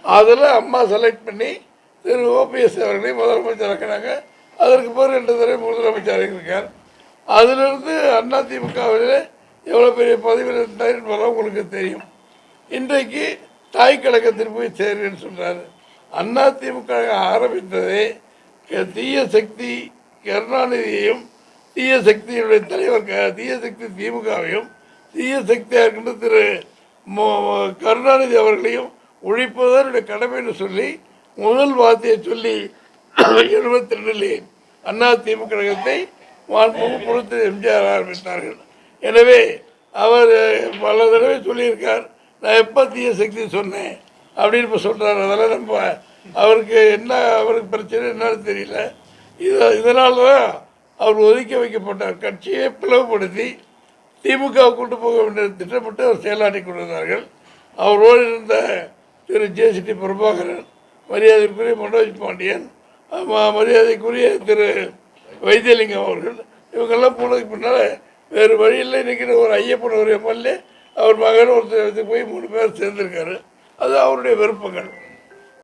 அதில் அம்மா செலக்ட் பண்ணி திரு ஓபிஎஸ் அவர்களை முதலமைச்சர் ஆக்கினாங்க. அதற்கு பிறகு 2 தடவை முதலமைச்சர் இருக்கார். அதிலிருந்து அதிமுகவில் எவ்வளோ பெரிய பதவியில் இருந்தார் என்பதெல்லாம் உங்களுக்கு தெரியும். இன்றைக்கு தாய் கழகத்தில் போய் சேருன்னு சொல்கிறார். அதிமுக ஆரம்பித்ததே தீய சக்தி கருணாநிதியையும் தீய சக்தியினுடைய தலைவர் தீய சக்தி திமுகவையும் தீய சக்தியாக இருக்கின்ற திரு கருணாநிதி அவர்களையும் ஒழிப்பதனுடைய கடமைன்னு சொல்லி முதல் வார்த்தையை சொல்லி 72 அதிமுக கழகத்தை பொறுத்து எம்ஜிஆர் ஆரம்பித்தார்கள். எனவே அவர் பல தடவை சொல்லியிருக்கார், நான் எப்போ தீய சக்தி சொன்னேன் அப்படின்னு இப்போ சொல்கிறார். அதெல்லாம் நம்ம அவருக்கு பிரச்சனை என்னன்னு தெரியல. இதனால தான் அவர் ஒதுக்கி வைக்கப்பட்டார். கட்சியை பிளவுபடுத்தி திமுக கூட்டு போக வேண்டிய திட்டமிட்டு அவர் செயலாற்றி கொண்டிருந்தார்கள். அவரோடு இருந்த திரு ஜேசிடி பிரபாகரன், மரியாதைக்குரிய மனோஜ் பாண்டியன், மரியாதைக்குரிய திரு வைத்தியலிங்கம் அவர்கள், இவங்கெல்லாம் போனதுக்கு பின்னால் வேறு வழியில் இன்றைக்கி ஒரு ஐயப்பன் ஒரு எம்எல்ஏ அவர் மகன் ஒருத்தர் போய் 3 பேர் சேர்ந்திருக்காரு. அது அவருடைய விருப்பங்கள்.